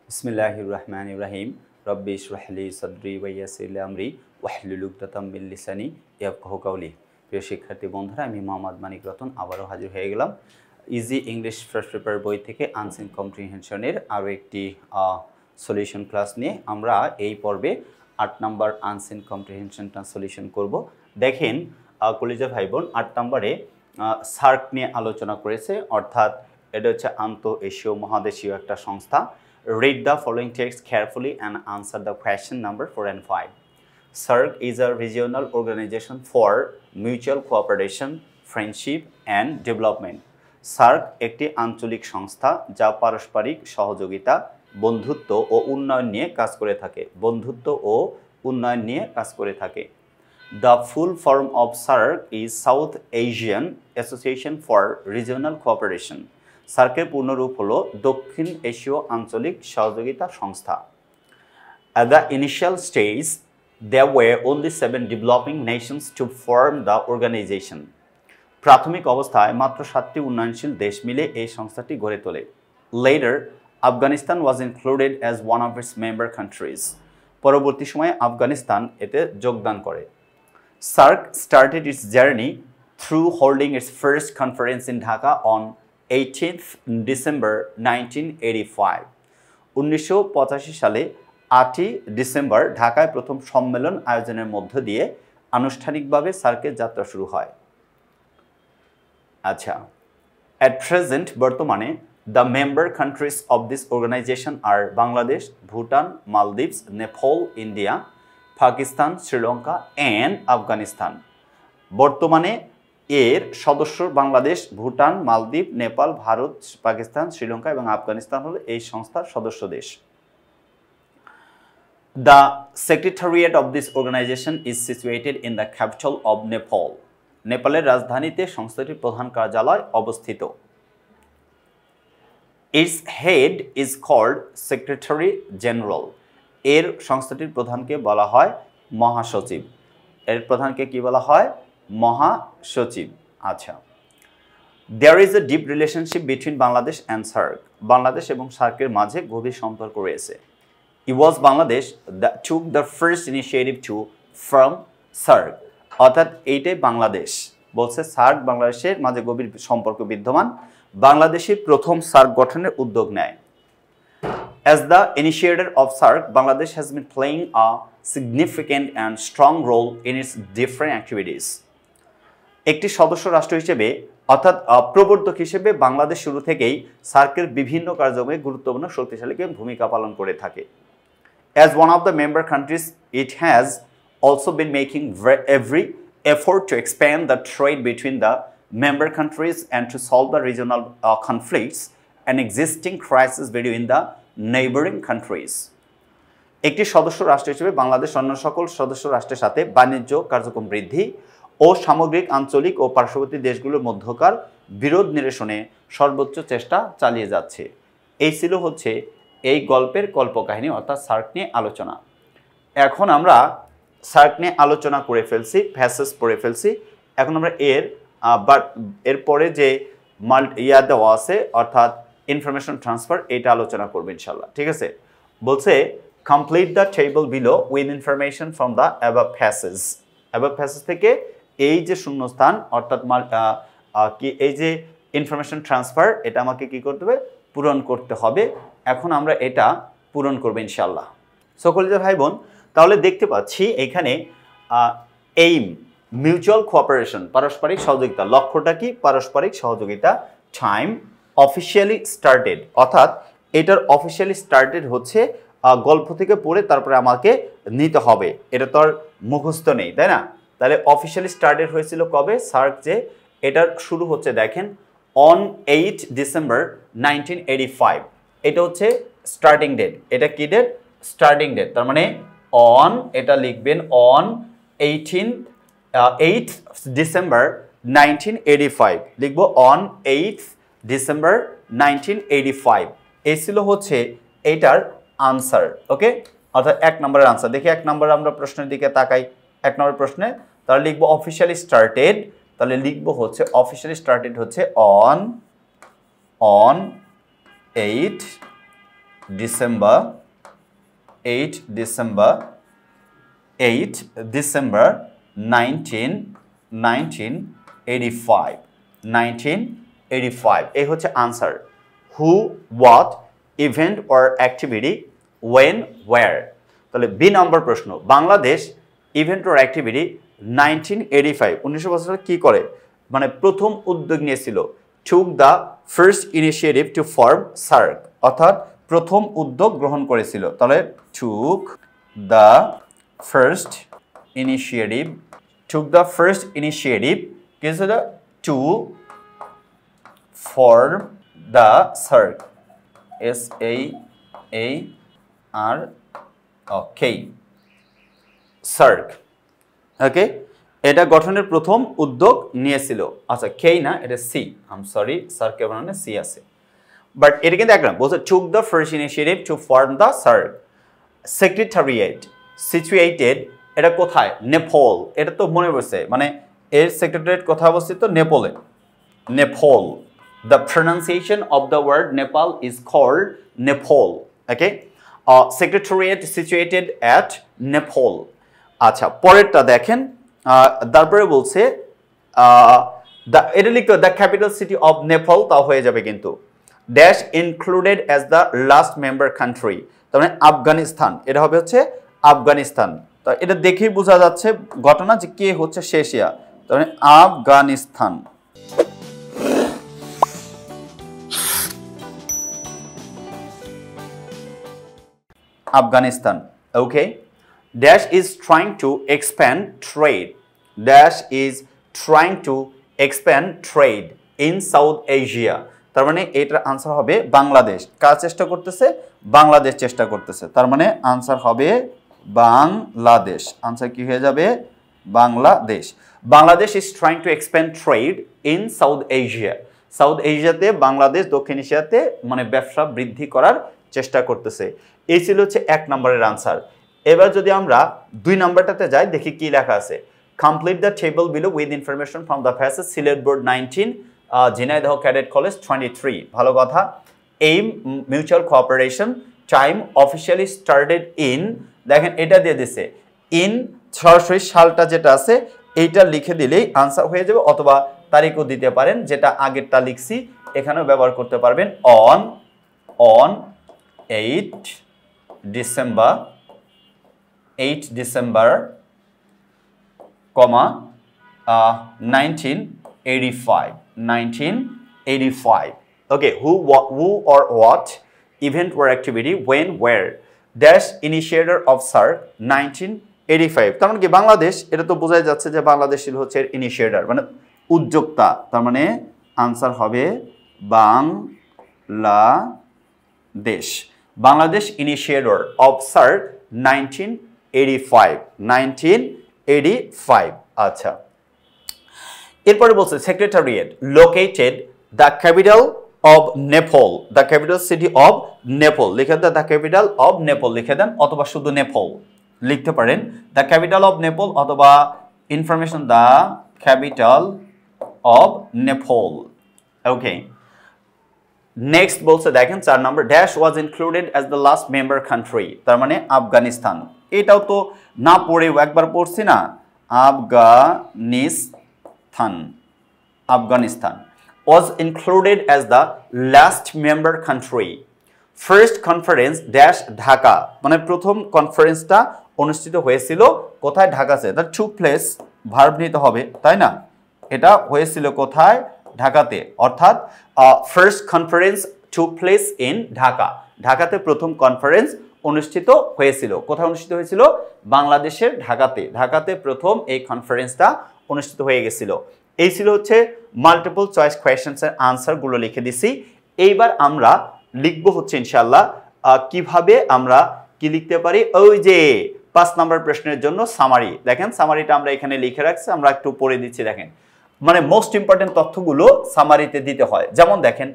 বিসমিল্লাহির রহমানির রহিম। রব্বি ইশরাহ লি সাদরি ওয়া ইয়াসসির লি আমরি ওয়াহলুল উকদাতাম মিন লিসানি ইয়াফকাহু কাওলি। প্রিয় শিক্ষার্থী বন্ধুরা, আমি মোহাম্মদ মানিক রতন আবারও হাজির হয়ে গেলাম ইজি ইংলিশ ফার্স্ট পেপার বই থেকে আনসিন কম্প্রিহেনশনের আরও একটি সলিউশন ক্লাস নিয়ে আমরা এই পর্বে ৮ নম্বর আনসিন কম্প্রিহেনশনটা সলিউশন করব। দেখেন কলেজের ভাই বোন, ৮ নম্বরে সার্ক নিয়ে আলোচনা করেছে, অর্থাৎ এটা হচ্ছে আন্তঃ এশীয় মহাদেশীয় একটা সংস্থা। Read the following text carefully and answer the question number 4 and 5. SAARC is a regional organization for mutual cooperation, friendship and development. SAARC একটি আঞ্চলিক সংস্থা যা পারস্পরিক সহযোগিতা, বন্ধুত্ব ও উন্নয়ন নিয়ে কাজ করে থাকে। বন্ধুত্ব ও উন্নয়ন নিয়ে কাজ করে থাকে। The full form of SAARC is South Asian Association for Regional Cooperation. সার্কের পূর্ণরূপ হলো দক্ষিণ এশীয় আঞ্চলিক সহযোগিতা সংস্থা। At the initial stage, there were only 7 developing nations to form the organization. প্রাথমিক অবস্থায় মাত্র 7টি উন্নয়নশীল দেশ মিলে এই সংস্থাটি গড়ে তোলে। Later, Afghanistan was included as one of its member countries. পরবর্তী সময়ে আফগানিস্তান এতে যোগদান করে। SAARC started its journey through holding its first conference in Dhaka on 18th December 1985. 1985 সালে 8ই ডিসেম্বর ঢাকায় প্রথম সম্মেলন আয়োজনের মধ্য দিয়ে আনুষ্ঠানিকভাবে সার্কের যাত্রা শুরু হয়। আচ্ছা, at present বর্তমানে the member countries of this organization are Bangladesh, Bhutan, Maldives, Nepal, India, Pakistan, Sri Lanka and Afghanistan. বর্তমানে এর সদস্য বাংলাদেশ, ভুটান, মালদ্বীপ, নেপাল, ভারত, পাকিস্তান, শ্রীলঙ্কা এবং আফগানিস্তান হলো এই সংস্থার সদস্য দেশ। The secretariat of this organization is situated in the capital of Nepal. নেপালের রাজধানীতে সংস্থাটির প্রধান কার্যালয় অবস্থিত। Its head is called Secretary General. এর সংস্থাটির প্রধানকে বলা হয় মহাসচিব। এর প্রধানকে কি বলা হয়? মহাসচিব। আচ্ছা, there is a deep relationship between Bangladesh and SAARC. Bangladesh এবং সার্কের মাঝে গভীর সম্পর্ক রয়েছে। It was Bangladesh that took the first initiative to form SAARC. অর্থাৎ এইটাই বাংলাদেশ বলছে সার্ক বাংলাদেশের মাঝে গভীর সম্পর্ক বিদ্যমান। বাংলাদেশের প্রথম সার্ক গঠনের উদ্যোগ নেয়। As the initiator of SAARC, Bangladesh has been playing a significant and strong role in its different activities. একটি সদস্য রাষ্ট্র হিসেবে অর্থাৎ প্রবর্তক হিসেবে বাংলাদেশ শুরু থেকেই সার্কের বিভিন্ন কার্যক্রমে গুরুত্বপূর্ণ শক্তিশালী ভূমিকা পালন করে থাকে। As one of the member countries, it has also been making every effort to expand the trade between the member countries and to solve the regional conflicts and existing crises between the neighboring countries. একটি সদস্য রাষ্ট্র হিসেবে বাংলাদেশ অন্য সকল সদস্য রাষ্ট্রের সাথে বাণিজ্য কার্যক্রম বৃদ্ধি ও সামগ্রিক আঞ্চলিক ও পার্শ্ববর্তী দেশগুলোর মধ্যকার বিরোধ নিরসনে সর্বোচ্চ চেষ্টা চালিয়ে যাচ্ছে। এই ছিল হচ্ছে এই গল্পের কল্পকাহিনী, অর্থাৎ সার্ক নিয়ে আলোচনা। এখন আমরা সার্ক নিয়ে আলোচনা করে ফেলছি, প্যাসেজ পড়ে ফেলছি। এখন আমরা এরপরে যে দেওয়া আছে অর্থাৎ ইনফরমেশন ট্রান্সফার, এটা আলোচনা করবো ইনশাল্লাহ। ঠিক আছে, বলছে complete the table below with information from the above passage. Above passage থেকে এই যে শূন্যস্থান অর্থাৎ কি এই যে ইনফরমেশন ট্রান্সফার, এটা আমাকে কি করতে হবে? পূরণ করতে হবে। এখন আমরা এটা পূরণ করবো ইনশাল্লাহ। সকলের ভাই বোন, তাহলে দেখতে পাচ্ছি এখানে এইম মিউচুয়াল কোঅপারেশন, পারস্পরিক সহযোগিতা। লক্ষ্যটা কি? পারস্পরিক সহযোগিতা। টাইম অফিসিয়ালি স্টার্টেড, অর্থাৎ এটার অফিসিয়ালি স্টার্টেড হচ্ছে গল্প থেকে পড়ে তারপরে আমাকে নিতে হবে, এটা তো আর মুখস্থ নেই, তাই না? তাহলে অফিসিয়ালি স্টার্টেড হয়েছিল কবে? সার্ক যে এটার শুরু হচ্ছে দেখেন অন 8 ডিসেম্বর 1985। এটা হচ্ছে স্টার্টিং ডেট। এটা কি ডেট? Starting date. তার মানে অন, এটা লিখবেন অন 8 ডিসেম্বর 1985 লিখবো অন 8 ডিসেম্বর 1985। এই ছিল হচ্ছে এইটার আনসার। ওকে, অর্থাৎ 1 নম্বরের আনসার। দেখি 1 নম্বর আমরা প্রশ্নের দিকে তাকাই। 1 নম্বর প্রশ্নে তাহলে লিখবো অফিসিয়ালি স্টার্টেড। তাহলে লিখবো হচ্ছে অফিসিয়ালি স্টার্টেড হচ্ছে অন 8 December 8 December 1985 1985 এই হচ্ছে answer who what event or activity when where তাহলে বি নম্বর প্রশ্ন বাংলাদেশ ইভেন্ট অর অ্যাক্টিভিটি 1985 1985 সালে কি করে মানে প্রথম উদ্যোগ নিয়েছিল took the first initiative to form SAARC অর্থাৎ প্রথম উদ্যোগ গ্রহণ করেছিল তাহলে took the first initiative কিছু to form the SAARC SAARC SAARC ওকে এটা গঠনের প্রথম উদ্যোগ নিয়েছিল আচ্ছা কে না এটা C I am sorry SAARC এর বানানে সি আছে বাট এটা কিন্তু একদম বলছে took the first initiative to form the SAARC secretariat situated এটা কোথায় নেপল এটা তো মনে পড়ছে মানে এর সেক্রেটারিয়েট কোথায় অবস্থিত নেপলে nipple the pronunciation of the word Nepal is called Nepal okay secretariat situated at Nepal আচ্ছা পরেরটা দেখেন তারপরে বলছে এটা লিখতে the capital city of Nepal তা হয়ে যাবে কিন্তু dash included as the last member country তার মানে আফগানিস্তান এটা হবে হচ্ছে আফগানিস্তান তো এটা দেখেই বোঝা যাচ্ছে ঘটনা যে কে হচ্ছে শেষিয়া তার মানে Afghanistan Afghanistan okay dash is trying to expand trade in South Asia তার মানে এটার আনসার হবে বাংলাদেশ কার চেষ্টা করতেছে বাংলাদেশ চেষ্টা করতেছে তার মানে আনসার হবে বাংলাদেশ আনসার কি হয়ে যাবে Bangladesh Bangladesh is trying to expand trade in South Asia south এশিয়াতে বাংলাদেশ দক্ষিণ এশিয়াতে মানে ব্যবসা বৃদ্ধি করার চেষ্টা করতেছে এই ছিল হচ্ছে এক নম্বরের আনসার এবার যদি আমরা দুই নাম্বারটাতে যাই দেখি কি লেখা আছে complete the table below with information from the passage Sylhet board 19 Jhenaidah cadet college 23 ভালো কথা aim mutual cooperation time officially started in দেখেন এটা দিয়ে দিছে ইন সরাসরি সালটা যেটা আছে এইটা লিখে দিলেই আনসার হয়ে যাবে অথবা তারিখও দিতে পারেন যেটা আগেরটা লিখছি এখানেও ব্যবহার করতে পারবেন on 8 December 1985 okay who or what event or activity when where dash initiator of SAARC 1985 তার মানে কি বাংলাদেশ এটা তো বোঝাই যাচ্ছে যে বাংলাদেশ হচ্ছে ইনিশিয়েটর মানে উদ্যোক্তা তার মানে আনসার হবে বাংলাদেশ ইনিশিয়েটর অফ SAARC 1985 আচ্ছা এরপরে বলছে secretariat located the capital of Nepal the capital city of Nepal লিখে দেন দ্য ক্যাপিটাল অফ নেপল লিখে দেন অথবা শুধু নেপল লিখতে পারেন দ্য ক্যাপিটাল অফ নেপল অথবা information the capital of Nepal okay next বলছে দেখেন 4 number dash was included as the last member country তার মানে আফগানিস্তান এটাও তো না পড়েও একবার পড়ছি না Afghanistan was included as the last member country first conference dash Dhaka মানে প্রথম কনফারেন্সটা অনুষ্ঠিত হয়েছিল কোথায় ঢাকাতে দ্যাট টুক প্লেস ভার্ব নিতে হবে তাই না এটা হয়েছিল কোথায় ঢাকাতে অর্থাৎ first conference took place in Dhaka ঢাকাতে প্রথম কনফারেন্স অনুষ্ঠিত হয়েছিল কোথায় অনুষ্ঠিত হয়েছিল বাংলাদেশের ঢাকাতে প্রথম এই কনফারেন্সটা অনুষ্ঠিত হয়ে গেছিল এই ছিল হচ্ছে মাল্টিপল চয়েস কোয়েশ্চেন্স এর আনসার গুলো লিখে দিছি এইবার আমরা লিখব হচ্ছে ইনশাআল্লাহ কিভাবে আমরা কি লিখতে পারি ওই যে 5 নাম্বার প্রশ্নের জন্য সামারি দেখেন সামারিটা আমরা এখানে লিখে রাখছি আমরা একটু পড়ে দিচ্ছি দেখেন মানে মোস্ট ইম্পর্টেন্ট তথ্যগুলো সামারিতে দিতে হয় যেমন দেখেন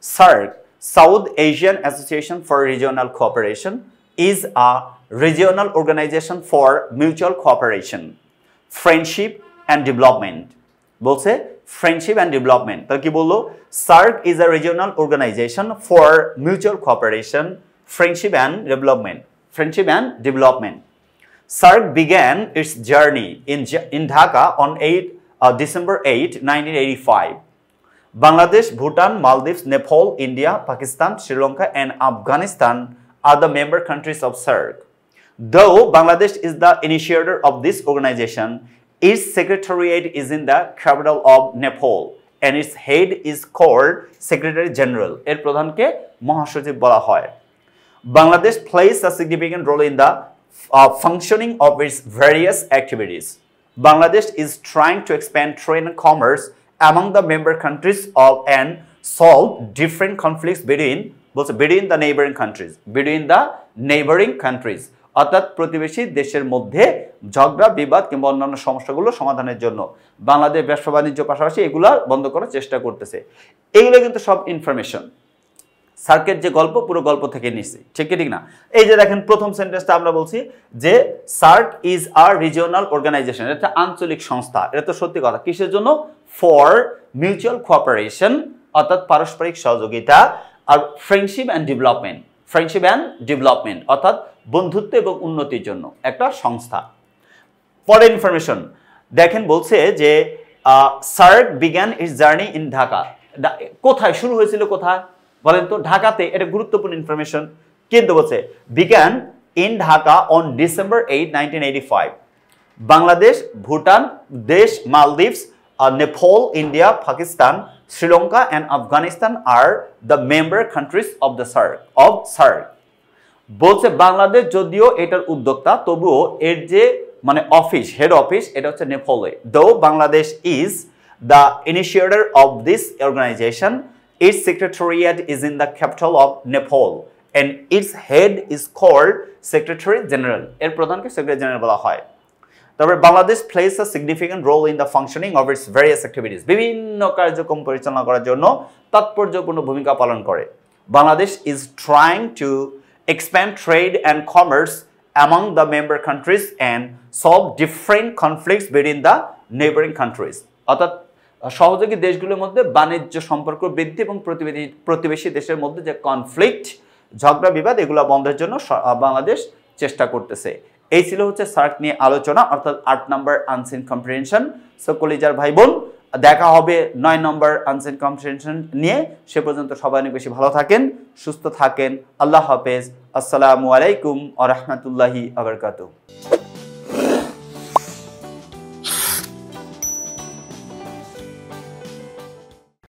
SAARC South Asian Association for Regional Cooperation is a regional organization for mutual cooperation friendship and development বলছে friendship and development তাহলে কি বললো SAARC is a regional organization for mutual cooperation Friendship and Development. Friendship and Development. SAARC began its journey in Dhaka on December 8, 1985. Bangladesh, Bhutan, Maldives, Nepal, India, Pakistan, Sri Lanka, and Afghanistan are the member countries of SAARC. Though Bangladesh is the initiator of this organization, its secretariat is in the capital of Nepal, and its head is called Secretary General. এর প্রধানকে মহাসচিব বলা হয়। Bangladesh plays a significant role in the functioning of its various activities. Bangladesh is trying to expand trade and commerce among the member countries and solve different conflicts between the neighboring countries. অর্থাৎ প্রতিবেশী দেশের মধ্যে ঝগড়া বিবাদ কিংবা অন্যান্য সমস্যাগুলো সমাধানের জন্য বাংলাদেশ ব্যবসা বাণিজ্য পাশাপাশি এগুলা বন্ধ করার চেষ্টা করতেছে। এগুলো কিন্তু সব ইনফরমেশন সার্কের যে গল্প পুরো গল্প থেকে নিচ্ছি, ঠিক না? এই যে দেখেন প্রথম সেন্টেন্সটা আমরা বলছি যে SAARC is a regional organization, এটা আঞ্চলিক সংস্থা। এটা তো সত্যি কথা। কিসের জন্য? ফর মিউচুয়াল কোঅপারেশন, অর্থাৎ পারস্পরিক সহযোগিতা, আর friendship and development, friendship and development অর্থাৎ বন্ধুত্ব এবং উন্নতির জন্য একটা সংস্থা। পরের ইনফরমেশন দেখেন বলছে যে SAARC began it's journey in Dhaka. কোথায় শুরু হয়েছিল? কোথায় বলেন তো? ঢাকাতে। এটা গুরুত্বপূর্ণ ইনফরমেশন। কিন্তু বলছে began in Dhaka on December 8, 1985. Bangladesh, Bhutan দেশ, Maldives, Nepal, India, Pakistan, Sri Lanka, and Afghanistan are the member countries of the SAARC. বলছে বাংলাদেশ যদিও এটার উদ্যোক্তা, তবুও এর যে মানে অফিস, হেড অফিস, এটা হচ্ছে নেপালে। Though Bangladesh is the initiator of this organization, its secretariat is in the capital of Nepal, and its head is called Secretary General. এর প্রধানকে সেক্রেটারি জেনারেল বলা হয়। তারপরে Bangladesh plays a significant role in the functioning of its various activities. বিভিন্ন কার্যক্রম পরিচালনা করার জন্য তাৎপর্যপূর্ণ ভূমিকা পালন করে। Bangladesh is trying to expand trade and commerce among the member countries and solve different conflicts between the neighboring countries. অর্থাৎ সহযোগী দেশগুলোর মধ্যে বাণিজ্য সম্পর্ক বৃদ্ধি এবং প্রতিবেশী দেশের মধ্যে যে কনফ্লিক্ট, ঝগড়া বিবাদ, এগুলো বন্ধের জন্য বাংলাদেশ চেষ্টা করতেছে। এই ছিল হচ্ছে সার্ক নিয়ে আলোচনা, অর্থাৎ 8 নম্বর আনসিন কম্প্রিহেনশন। সো কলিজার ভাই বোন, দেখা হবে 9 নম্বর আনসিন কম্প্রিহেনশন নিয়ে। সে পর্যন্ত সবাই অনেক বেশি ভালো থাকেন, সুস্থ থাকেন। আল্লাহ হাফেজ। আসসালামু আলাইকুম ওয়া রাহমাতুল্লাহি ওয়া বারাকাতুহু।